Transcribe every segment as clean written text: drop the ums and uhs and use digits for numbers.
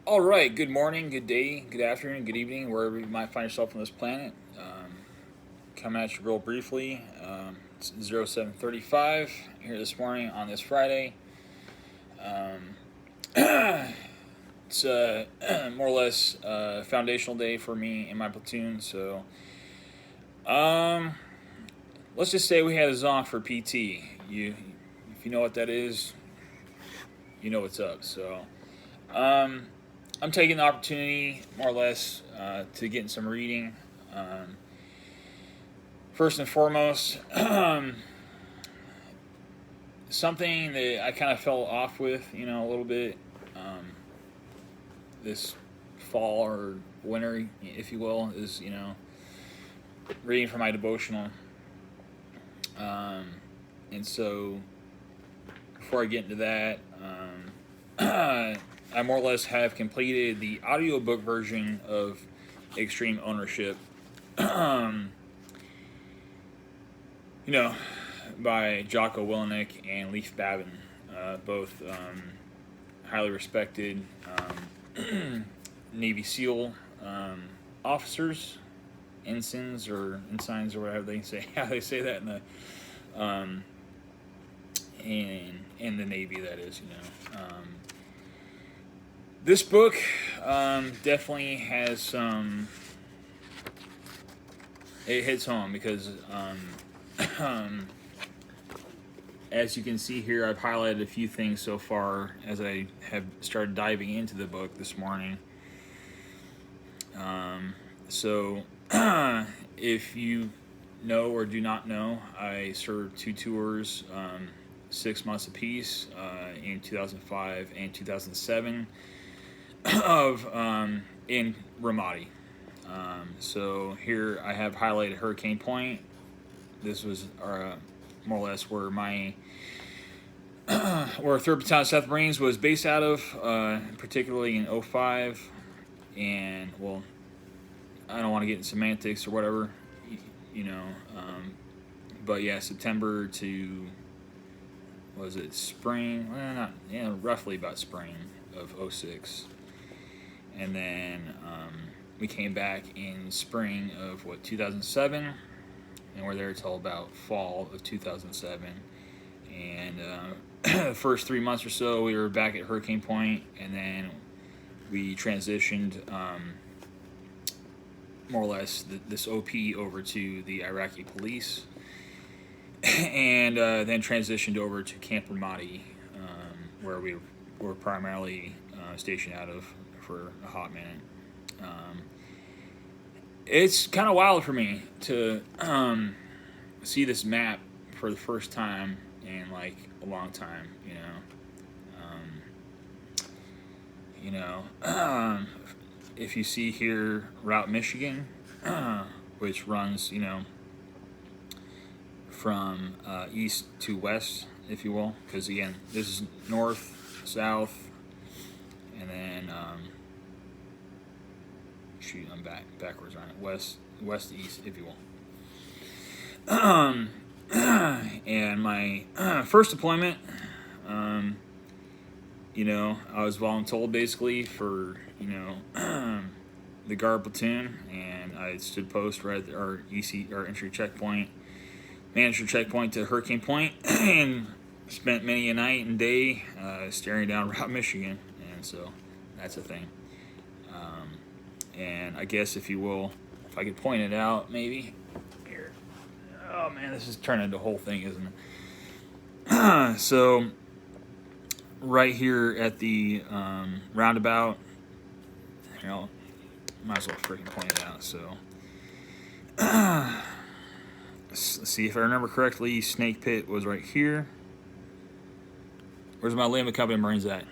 All right, good morning, good day, good afternoon, good evening, wherever you might find yourself on this planet. Coming at you real briefly. It's 0735 here this morning on this Friday. It's more or less foundational day for me and my platoon, so um, let's just say we had a zonk for PT. If you know what that is, you know what's up. So um, I'm taking the opportunity, more or less, to get in some reading. First and foremost, something that I kind of fell off with, a little bit this fall or winter, if you will, is, reading from my devotional. And so, before I get into that, I more or less have completed the audiobook version of Extreme Ownership. By Jocko Willenick and Leif Babin, both highly respected Navy SEAL officers, ensigns or whatever they say. How they say that in the in the Navy, that is. This book definitely has some. It hits home because. As you can see here, I've highlighted a few things so far as I have started diving into the book this morning. So, if you know or do not know, I served 2 tours, 6 months apiece, in 2005 and 2007 of in Ramadi. So here I have highlighted Hurricane Point. This was more or less where my where 3rd Battalion South Marines was based out of, particularly in 05. And, well, I don't want to get into semantics or whatever, but yeah, September to, was it spring? Well, not, roughly about spring of 06. And then we came back in spring of, 2007, and we're there till about fall of 2007. And the first 3 months or so, we were back at Hurricane Point, and then we transitioned more or less this OP over to the Iraqi police, and then transitioned over to Camp Ramadi, where we were primarily stationed out of for a hot minute. It's kind of wild for me to see this map for the first time in like a long time. If you see here, Route Michigan, which runs, from east to west, if you will, because again, this is north, south, and then I'm backwards on it, west, east, if you will. And my first deployment, I was voluntold basically for, the guard platoon, and I stood post right at our entry checkpoint, manager checkpoint to Hurricane Point, and spent many a night and day staring down Route Michigan, and so that's a thing. And I guess, if you will, if I could point it out, maybe here. Oh man, this is turning into a whole thing, isn't it? So, right here at the roundabout, might as well freaking point it out. So, let's see if I remember correctly. Snake Pit was right here. Where's my Lima Company Marines at?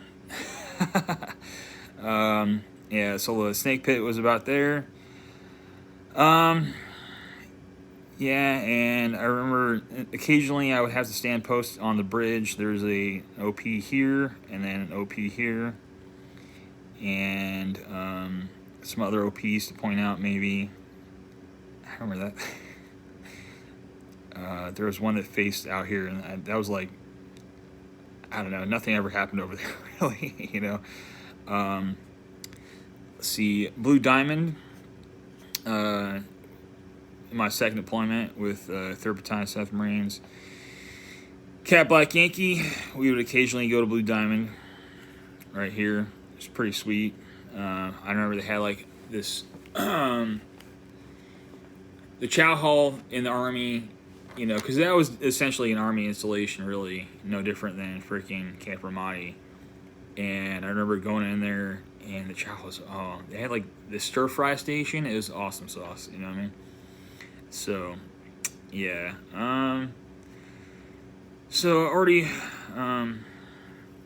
Yeah, so the Snake Pit was about there. Yeah, and I remember occasionally I would have to stand post on the bridge. There's a OP here, and then an OP here, and some other OPs to point out maybe. I remember that. There was one that faced out here, and that was like, I don't know, nothing ever happened over there, really, see, Blue Diamond. My second deployment with 3rd Battalion 7th Marines. Cat Black Yankee. We would occasionally go to Blue Diamond. Right here. It's pretty sweet. I remember they had like this. The chow hall in the Army, because that was essentially an Army installation, really. No different than freaking Camp Ramadi. And I remember going in there, and the chow was, they had like this stir fry station. It was awesome sauce, you know what I mean? So, yeah. So I already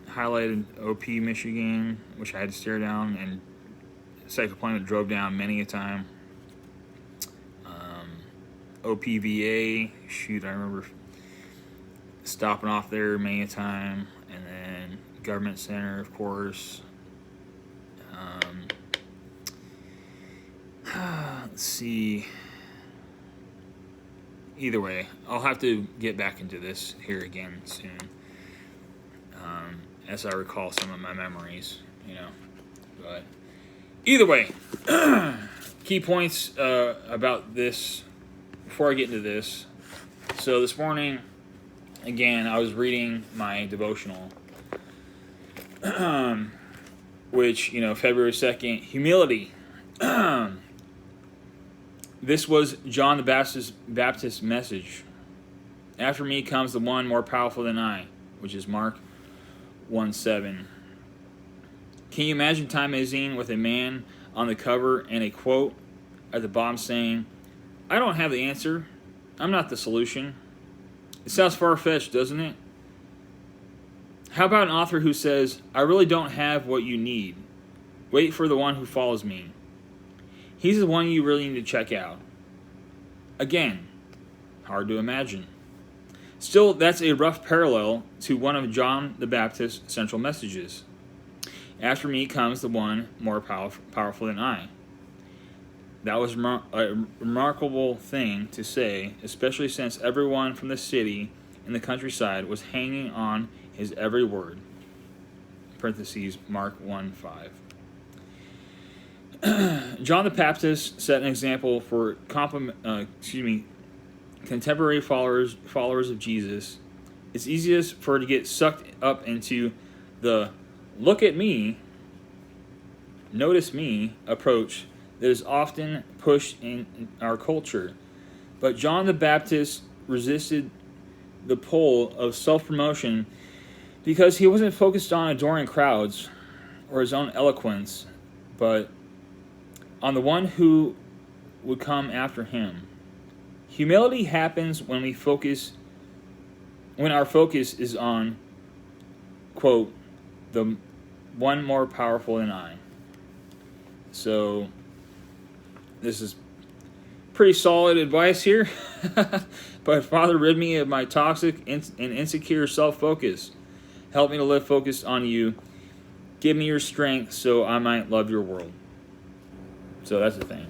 highlighted OP Michigan, which I had to stare down, and second deployment drove down many a time. OPVA, shoot, I remember stopping off there many a time, and then Government Center, of course. Let's see. Either way, I'll have to get back into this here again soon, as I recall some of my memories, But either way, key points about this before I get into this. So this morning, again, I was reading my devotional, which, February 2nd, humility. This was John the Baptist's message. After me comes the one more powerful than I, which is Mark 1:7. Can you imagine Time magazine with a man on the cover and a quote at the bottom saying, "I don't have the answer. I'm not the solution." It sounds far-fetched, doesn't it? How about an author who says, "I really don't have what you need. Wait for the one who follows me. He's the one you really need to check out." Again, hard to imagine. Still, that's a rough parallel to one of John the Baptist's central messages. After me comes the one more powerful than I. That was a remarkable thing to say, especially since everyone from the city and the countryside was hanging on his every word. Parentheses, Mark 1:5. John the Baptist set an example for contemporary followers of Jesus. It's easiest for it to get sucked up into the "look at me, notice me" approach that is often pushed in our culture. But John the Baptist resisted the pull of self-promotion because he wasn't focused on adoring crowds or his own eloquence, but on the one who would come after him. Humility happens when our focus is on, quote, the one more powerful than I. So, this is pretty solid advice here. But Father, rid me of my toxic and insecure self-focus. Help me to live focused on you. Give me your strength so I might love your world. So that's the thing.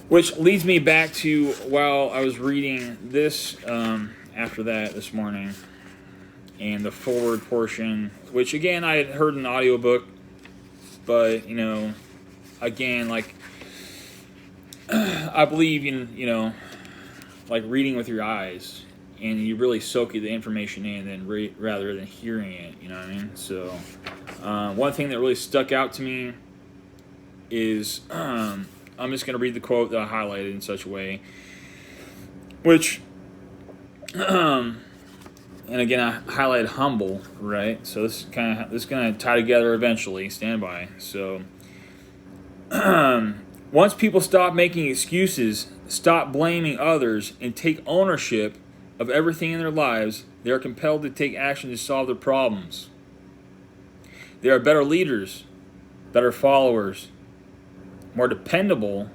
Which leads me back to while I was reading this after that this morning, and the forward portion, which again I had heard an audiobook, but again, like I believe in like reading with your eyes, and you really soak the information in rather than hearing it. You know what I mean? So one thing that really stuck out to me is I'm just going to read the quote that I highlighted in such a way, which and again I highlighted humble, right? So this is going to tie together eventually. Stand by. So once people stop making excuses, stop blaming others, and take ownership of everything in their lives, they are compelled to take action to solve their problems. They are better leaders, better followers, more dependable,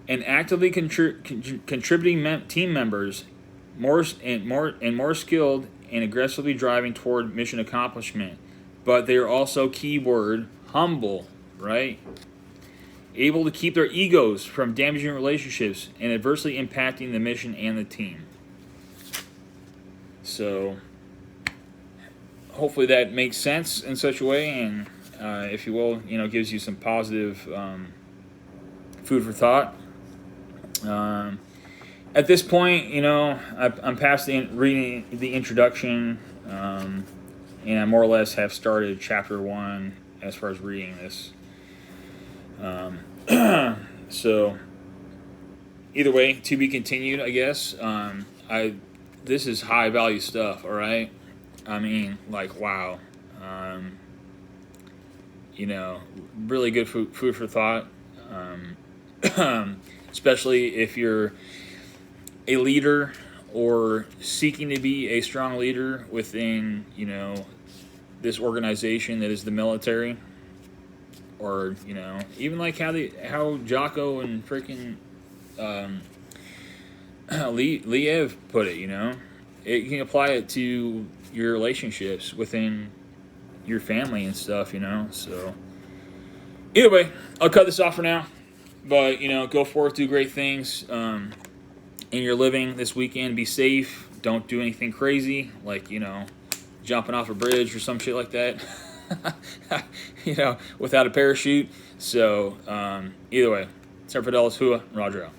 and actively contributing team members, more skilled and aggressively driving toward mission accomplishment. But they are also, keyword, humble, right? Able to keep their egos from damaging relationships and adversely impacting the mission and the team. So hopefully that makes sense in such a way, and if you will, gives you some positive food for thought. At this point, I'm past reading the introduction, and I more or less have started chapter 1 as far as reading this. So, either way, to be continued, I guess. This is high value stuff, all right? I mean, like, wow. Really good food for thought. Especially if you're a leader or seeking to be a strong leader within, this organization that is the military, or even like how Jocko and freaking Liev put it. You can apply it to your relationships within your family and stuff. So either way, I'll cut this off for now. But go forth, do great things in your living this weekend. Be safe. Don't do anything crazy, like jumping off a bridge or some shit like that. Without a parachute. So either way, Semper Fidelis Hua, Roger out.